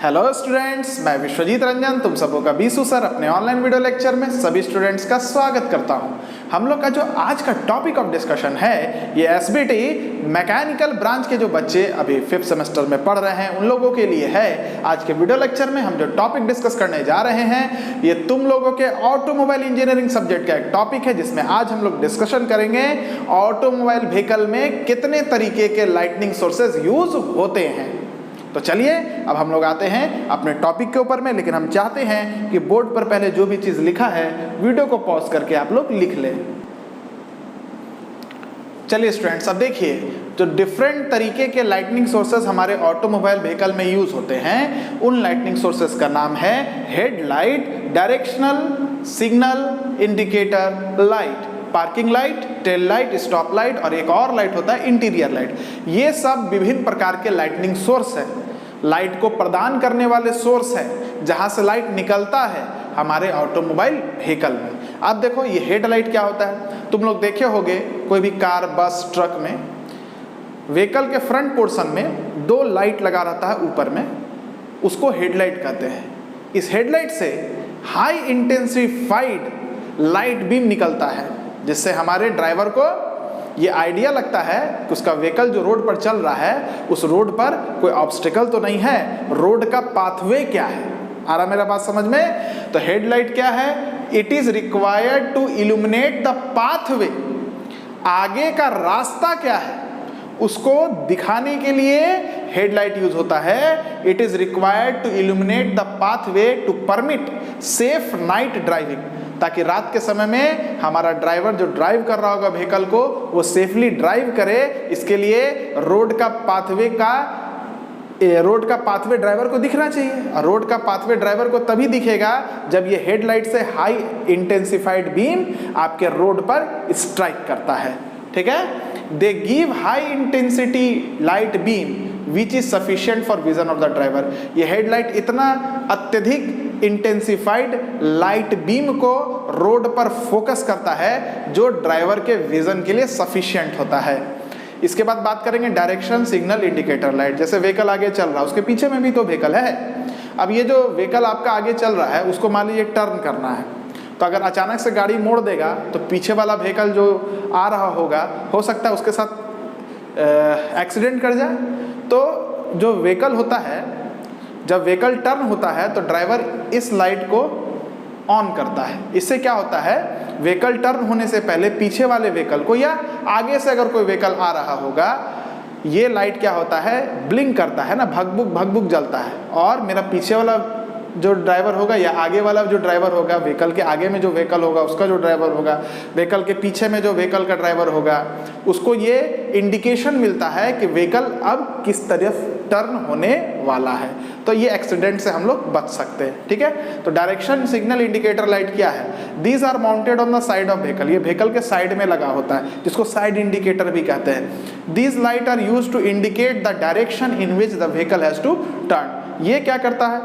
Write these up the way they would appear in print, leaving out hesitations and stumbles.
Hello students, मैं विश्वजीत रंजन तुम सबों का बीसू सर अपने ऑनलाइन वीडियो लेक्चर में सभी स्टूडेंट्स का स्वागत करता हूं। हम लोग का जो आज का टॉपिक ऑफ डिस्कशन है ये एसबीटी मैकेनिकल ब्रांच के जो बच्चे अभी 5th सेमेस्टर में पढ़ रहे हैं उन लोगों के लिए है। आज के वीडियो लेक्चर में हम जो टॉपिक डिस्कस करने जा रहे हैं ये तुम लोगों के ऑटोमोबाइल इंजीनियरिंग सब्जेक्ट का एक टॉपिक है, जिसमें आज हम लोग डिस्कशन करेंगे ऑटोमोबाइल व्हीकल में कितने तरीके के लाइटनिंग सोर्सेज यूज होते हैं। तो चलिए अब हम लोग आते हैं अपने टॉपिक के ऊपर में, लेकिन हम चाहते हैं कि बोर्ड पर पहले जो भी चीज़ लिखा है वीडियो को पॉज करके आप लोग लिख लें। चलिए स्टूडेंट्स, अब देखिए जो डिफरेंट तरीके के लाइटनिंग सोर्सेज हमारे ऑटोमोबाइल व्हीकल में यूज होते हैं उन लाइटनिंग सोर्सेज का नाम है headlight, directional signal indicator light, parking light, tail light, stop light और एक और लाइट होता है इंटीरियर लाइट। ये सब विभिन्न प्रकार के लाइटनिंग सोर्स है, लाइट को प्रदान करने वाले सोर्स है जहां से लाइट निकलता है हमारे ऑटोमोबाइल व्हीकल में। अब देखो ये हेडलाइट क्या होता है, तुम लोग देखे होंगे कोई भी कार, बस, ट्रक में व्हीकल के फ्रंट पोर्शन में दो लाइट लगा रहता है ऊपर में, उसको हेडलाइट कहते हैं। इस हेडलाइट से हाई इंटेंसिफाइड लाइट बीम निकलता है जिससे हमारे ड्राइवर को ये आइडिया लगता है कि उसका व्हीकल जो रोड पर चल रहा है उस रोड पर कोई ऑब्स्टिकल तो नहीं है, रोड का पाथवे क्या है। आ रहा मेरा बात समझ में? तो हेडलाइट क्या है? It is required to illuminate the pathway, आगे का रास्ता क्या है उसको दिखाने के लिए हेडलाइट यूज होता है। It is required to illuminate the pathway to permit safe night driving, ताकि रात के समय में हमारा ड्राइवर जो ड्राइव कर रहा होगा व्हीकल को वो सेफली ड्राइव करे। इसके लिए रोड का पाथवे ड्राइवर को दिखना चाहिए, और रोड का पाथवे ड्राइवर को तभी दिखेगा जब ये हेडलाइट से हाई इंटेंसिफाइड बीम आपके रोड पर स्ट्राइक करता है। ठीक है, they give high intensity light beam which is sufficient for vision of the driver. ये हेडलाइट इतना अत्यधिक इंटेंसिफाइड लाइट बीम को रोड पर फोकस करता है जो ड्राइवर के विजन के लिए सफिशिएंट होता है। इसके बाद बात करेंगे डायरेक्शन सिग्नल इंडिकेटर लाइट। जैसे व्हीकल आगे चल रहा है, उसके पीछे में भी तो व्हीकल है। अब ये जो व्हीकल आपका आगे चल रहा है उसको मान लीजिए टर्न करना है, तो अगर अचानक से गाड़ी मोड़ देगा तो पीछे वाला व्हीकल जो आ रहा होगा हो सकता है उसके साथ एक्सीडेंट कर जाए। तो जो व्हीकल होता है, जब व्हीकल टर्न होता है तो ड्राइवर इस लाइट को ऑन करता है। इससे क्या होता है, व्हीकल टर्न होने से पहले पीछे वाले व्हीकल को या आगे से अगर कोई व्हीकल आ रहा होगा ये लाइट क्या होता है, ब्लिंक करता है ना, भगभुक जलता है, और मेरा पीछे वाला जो ड्राइवर होगा या आगे वाला जो ड्राइवर होगा, व्हीकल के आगे में जो व्हीकल होगा उसका जो ड्राइवर होगा, व्हीकल के पीछे में जो व्हीकल का ड्राइवर होगा, उसको ये इंडिकेशन मिलता है कि व्हीकल अब किस तरफ टर्न होने वाला है। तो ये एक्सीडेंट से हम लोग बच सकते हैं। ठीक है, तो डायरेक्शन सिग्नल इंडिकेटर लाइट क्या है? These are mounted on the side of vehicle, ये व्हीकल के साइड में लगा होता है जिसको साइड इंडिकेटर भी कहते हैं। These light are used to indicate the direction in which the vehicle has to turn. ये क्या करता है,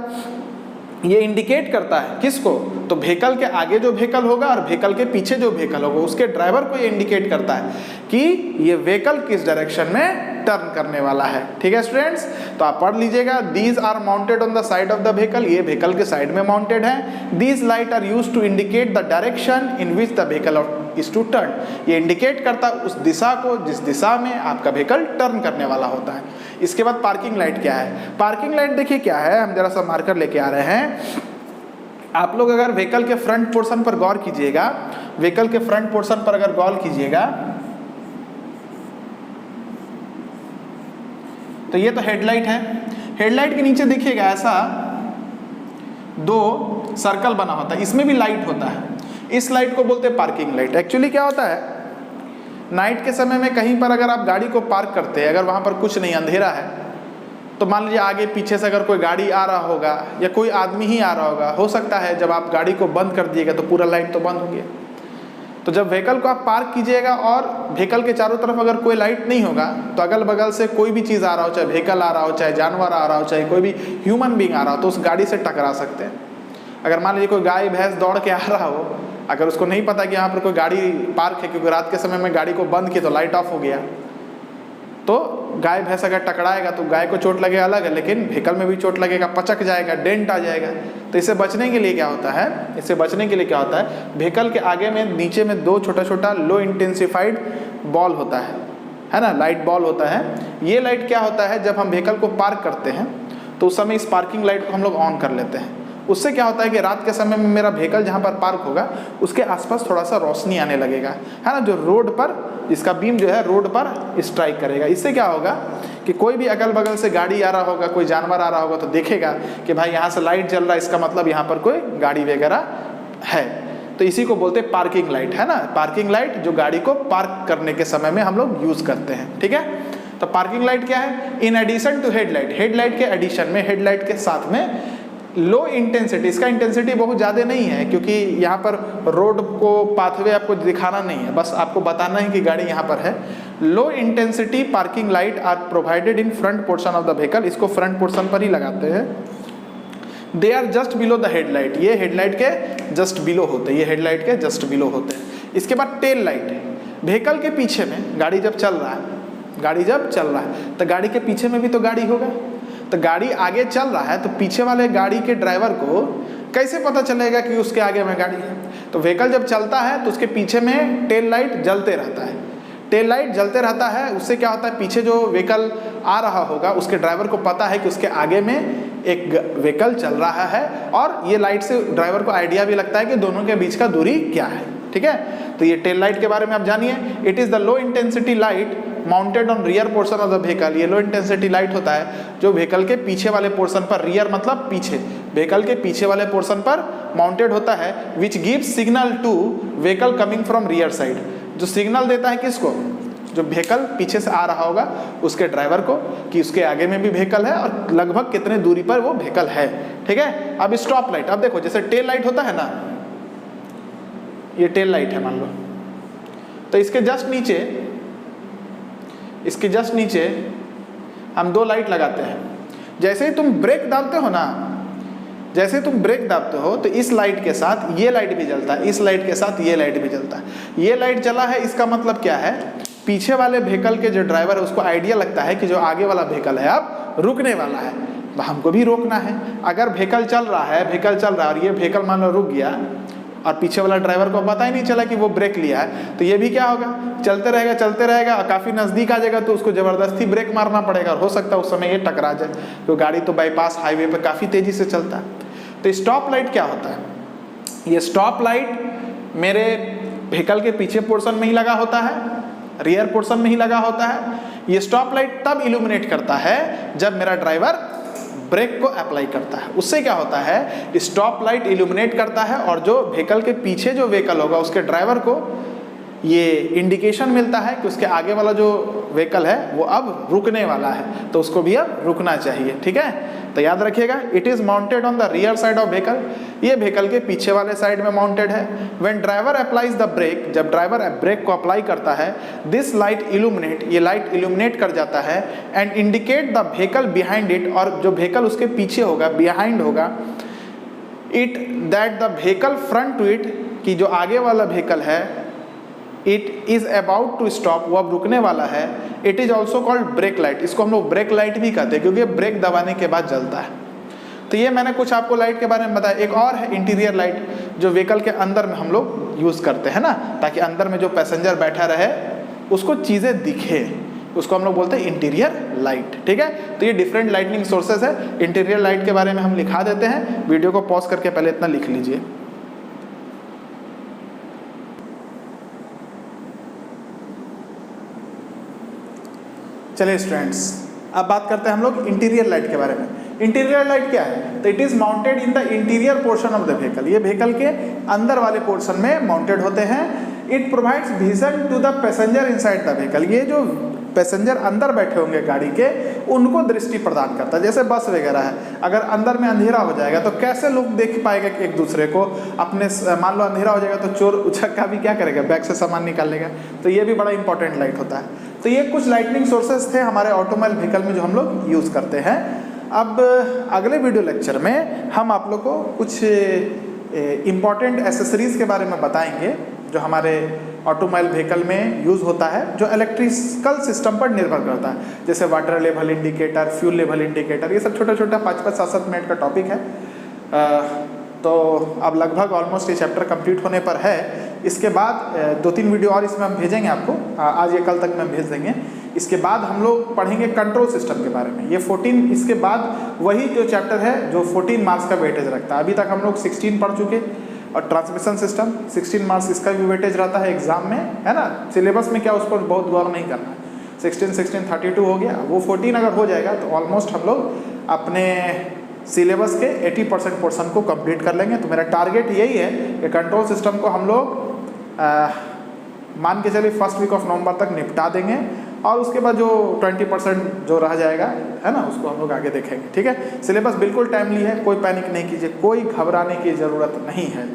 ये इंडिकेट करता है किसको, तो व्हीकल के आगे जो व्हीकल होगा और व्हीकल के पीछे जो व्हीकल होगा उसके ड्राइवर को ये इंडिकेट करता है कि ये व्हीकल किस डायरेक्शन में टर्न करने वाला है। ठीक है स्टूडेंट्स, तो आप पढ़ लीजिएगा। These are mounted on the side of the vehicle, ये व्हीकल के साइड में माउंटेड है। These light are used to indicate the direction in which the vehicle is to turn, ये इंडिकेट करता है उस दिशा को जिस दिशा में आपका व्हीकल टर्न करने वाला होता है। इसके बाद पार्किंग लाइट क्या है? पार्किंग लाइट देखिए क्या है, हम जरा सा मार्कर लेके आ रहे हैं। आप लोग अगर व्हीकल के फ्रंट पोर्शन पर गौर कीजिएगा, व्हीकल के फ्रंट पोर्शन पर अगर गौर कीजिएगा तो ये तो हेडलाइट है। हेडलाइट के नीचे देखिएगा ऐसा दो सर्कल बना होता है, इसमें भी लाइट होता है। इस लाइट को बोलते हैं पार्किंग लाइट। एक्चुअली क्या होता है, नाइट के समय में कहीं पर अगर आप गाड़ी को पार्क करते हैं, अगर वहाँ पर कुछ नहीं, अंधेरा है, तो मान लीजिए आगे पीछे से अगर कोई गाड़ी आ रहा होगा या कोई आदमी ही आ रहा होगा, हो सकता है जब आप गाड़ी को बंद कर दिएगा तो पूरा लाइट तो बंद हो गया। तो जब व्हीकल को आप पार्क कीजिएगा और व्हीकल के चारों तरफ अगर कोई लाइट नहीं होगा तो अगल बगल से कोई भी चीज़ आ रहा हो, चाहे व्हीकल आ रहा हो, चाहे जानवर आ रहा हो, चाहे कोई भी ह्यूमन बींग आ रहा हो, तो उस गाड़ी से टकरा सकते हैं। अगर मान लीजिए कोई गाय भैंस दौड़ के आ रहा हो, अगर उसको नहीं पता कि यहाँ पर कोई गाड़ी पार्क है, क्योंकि रात के समय में गाड़ी को बंद किया तो लाइट ऑफ हो गया, तो गाय भैंस अगर टकराएगा तो गाय को चोट लगेगा अलग है, लेकिन व्हीकल में भी चोट लगेगा, पचक जाएगा, डेंट आ जाएगा। तो इससे बचने के लिए क्या होता है, इससे बचने के लिए क्या होता है, व्हीकल के आगे में नीचे में 2 छोटा छोटा लो इंटेंसिफाइड बॉल होता है ना, लाइट बॉल होता है। ये लाइट क्या होता है, जब हम व्हीकल को पार्क करते हैं तो उस समय इस पार्किंग लाइट को हम लोग ऑन कर लेते हैं। उससे क्या होता है कि रात के समय में मेरा व्हीकल जहाँ पर पार्क होगा उसके आसपास थोड़ा सा रोशनी आने लगेगा, है ना, जो रोड पर इसका बीम जो है रोड पर स्ट्राइक करेगा। इससे क्या होगा कि कोई भी अगल बगल से गाड़ी आ रहा होगा, कोई जानवर आ रहा होगा तो देखेगा कि भाई यहाँ से लाइट जल रहा है, इसका मतलब यहाँ पर कोई गाड़ी वगैरह है। तो इसी को बोलते हैं पार्किंग लाइट, है ना, पार्किंग लाइट जो गाड़ी को पार्क करने के समय में हम लोग यूज करते हैं। ठीक है, तो पार्किंग लाइट क्या है, in addition to headlight, headlight के एडिशन में, हेडलाइट के साथ में लो इंटेंसिटी, इसका इंटेंसिटी बहुत ज़्यादा नहीं है क्योंकि यहाँ पर रोड को पाथवे आपको दिखाना नहीं है, बस आपको बताना है कि गाड़ी यहाँ पर है। Low intensity parking light are provided in front portion of the vehicle, इसको फ्रंट पोर्शन पर ही लगाते हैं। They are just below the headlight, ये हेडलाइट के जस्ट बिलो होते हैं, ये हेडलाइट के जस्ट बिलो होते हैं। इसके बाद टेल लाइट, व्हीकल के पीछे में गाड़ी जब चल रहा है, गाड़ी जब चल रहा है तो गाड़ी के पीछे में भी तो गाड़ी होगा, तो गाड़ी आगे चल रहा है तो पीछे वाले गाड़ी के ड्राइवर को कैसे पता चलेगा कि उसके आगे में गाड़ी है। तो व्हीकल जब चलता है तो उसके पीछे में टेल लाइट जलते रहता है, टेल लाइट जलते रहता है। उससे क्या होता है, पीछे जो व्हीकल आ रहा होगा उसके ड्राइवर को पता है कि उसके आगे में एक व्हीकल चल रहा है, और ये लाइट से ड्राइवर को आइडिया भी लगता है कि दोनों के बीच का दूरी क्या है। ठीक है, तो ये टेल लाइट के बारे में आप जानिए। It is the low intensity light mounted on rear portion of the vehicle, ये लो इंटेंसिटी लाइट होता है जो व्हीकल के पीछे वाले पोर्शन पर, रियर मतलब पीछे, व्हीकल के पीछे वाले पोर्शन पर माउंटेड होता है, which gives signal to vehicle coming from rear side, जो सिग्नल देता है किसको, जो व्हीकल पीछे से आ रहा होगा उसके ड्राइवर को कि उसके आगे में भी व्हीकल है और लगभग कितने दूरी पर वो व्हीकल है। ठीक है, अब स्टॉप लाइट, अब देखो जैसे टेल लाइट होता है ना, ये टेल लाइट है मान लो, तो इसके जस्ट नीचे हम 2 लाइट लगाते हैं। जैसे ही तुम ब्रेक दाबते हो ना, जैसे ही तुम ब्रेक दाबते हो तो इस लाइट के साथ ये लाइट भी जलता है, इस लाइट के साथ ये लाइट भी जलता है। ये लाइट जला है, इसका मतलब क्या है, पीछे वाले व्हीकल के जो ड्राइवर है उसको आइडिया लगता है कि जो आगे वाला व्हीकल है अब रुकने वाला है, तो हमको भी रोकना है। अगर व्हीकल चल रहा है और ये व्हीकल मान लो रुक गया और पीछे वाला ड्राइवर को पता ही नहीं चला कि वो ब्रेक लिया है, तो ये भी क्या होगा, चलते रहेगा और काफ़ी नज़दीक आ जाएगा तो उसको ज़बरदस्ती ब्रेक मारना पड़ेगा, और हो सकता है उस समय ये टकरा जाए, तो गाड़ी तो बाईपास हाईवे पर काफ़ी तेज़ी से चलता है। तो स्टॉप लाइट क्या होता है, ये स्टॉप लाइट मेरे व्हीकल के पीछे पोर्शन में ही लगा होता है, रियर पोर्शन में ही लगा होता है। ये स्टॉप लाइट तब इल्यूमिनेट करता है जब मेरा ड्राइवर ब्रेक को अप्लाई करता है। उससे क्या होता है, स्टॉप लाइट इल्यूमिनेट करता है और जो व्हीकल के पीछे जो व्हीकल होगा उसके ड्राइवर को ये इंडिकेशन मिलता है कि उसके आगे वाला जो व्हीकल है वो अब रुकने वाला है, तो उसको भी अब रुकना चाहिए। ठीक है, तो याद रखिएगा, it is mounted on the rear side of vehicle, ये व्हीकल के पीछे वाले साइड में माउंटेड है। When driver applies the brake, जब ड्राइवर ब्रेक को अप्लाई करता है, दिस लाइट इल्यूमिनेट, ये लाइट इल्यूमिनेट कर जाता है and indicate the vehicle behind it, और जो व्हीकल उसके पीछे होगा, बिहाइंड होगा, it that the vehicle front to it, कि जो आगे वाला व्हीकल है, it is about to stop, वो अब रुकने वाला है। It is also called brake light, इसको हम लोग ब्रेक लाइट भी कहते हैं क्योंकि ब्रेक दबाने के बाद जलता है। तो ये मैंने कुछ आपको लाइट के बारे में बताया। एक और है इंटीरियर लाइट, जो व्हीकल के अंदर में हम लोग यूज़ करते हैं ना, ताकि अंदर में जो पैसेंजर बैठा रहे उसको चीज़ें दिखे, उसको हम लोग बोलते हैं इंटीरियर लाइट। ठीक है, तो ये डिफरेंट लाइटनिंग सोर्सेज है। इंटीरियर लाइट के बारे में हम लिखा देते हैं, वीडियो को पॉज करके पहले इतना लिख लीजिए। चलिए स्टूडेंट्स, अब बात करते हैं हम लोग इंटीरियर लाइट के बारे में। इंटीरियर लाइट क्या है, तो it is mounted in the interior portion of the vehicle, ये व्हीकल के अंदर वाले पोर्शन में माउंटेड होते हैं। It provides vision to the passenger inside the vehicle, ये जो पैसेंजर अंदर बैठे होंगे गाड़ी के, उनको दृष्टि प्रदान करता है। जैसे बस वगैरह है, अगर अंदर में अंधेरा हो जाएगा तो कैसे लोग देख पाएगा एक दूसरे को, अपने मान लो अंधेरा हो जाएगा तो चोर उछक्का भी क्या करेगा, बैग से सामान निकाल लेगा, तो ये भी बड़ा इंपॉर्टेंट लाइट होता है। तो ये कुछ लाइटनिंग सोर्सेज थे हमारे ऑटोमोबाइल व्हीकल में जो हम लोग यूज़ करते हैं। अब अगले वीडियो लेक्चर में हम आप लोग को कुछ इम्पॉर्टेंट एसेसरीज़ के बारे में बताएंगे जो हमारे ऑटोमोबाइल व्हीकल में यूज़ होता है, जो इलेक्ट्रिकल सिस्टम पर निर्भर करता है, जैसे water level indicator, fuel level indicator, ये सब छोटा छोटा 5-5, 7-7 मिनट का टॉपिक है। तो अब लगभग ऑलमोस्ट ये चैप्टर कंप्लीट होने पर है। इसके बाद 2-3 वीडियो और इसमें हम भेजेंगे आपको, आज या कल तक में भेज देंगे। इसके बाद हम लोग पढ़ेंगे कंट्रोल सिस्टम के बारे में। ये 14, इसके बाद वही जो चैप्टर है जो 14 मार्क्स का वेटेज रखता है। अभी तक हम लोग 16 पढ़ चुके, और ट्रांसमिशन सिस्टम 16 मार्क्स इसका भी वेटेज रहता है एग्जाम में, है ना। सिलेबस में क्या उस पर बहुत गौर नहीं करना है। 16 32 हो गया, वो 14 अगर हो जाएगा तो ऑलमोस्ट हम लोग अपने सिलेबस के 80% पोर्शन को कंप्लीट कर लेंगे। तो मेरा टारगेट यही है कि कंट्रोल सिस्टम को हम लोग मान के चलिए फर्स्ट वीक ऑफ नवंबर तक निपटा देंगे, और उसके बाद जो 20% जो रह जाएगा, है ना, उसको हम लोग आगे देखेंगे। ठीक है, सिलेबस बिल्कुल टाइमली है, कोई पैनिक नहीं कीजिए, कोई घबराने की ज़रूरत नहीं है,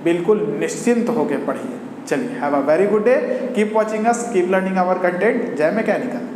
बिल्कुल निश्चिंत होकर पढ़िए। चलिए, have a very good day, keep watching us, keep learning our content. जय मैकेनिकल।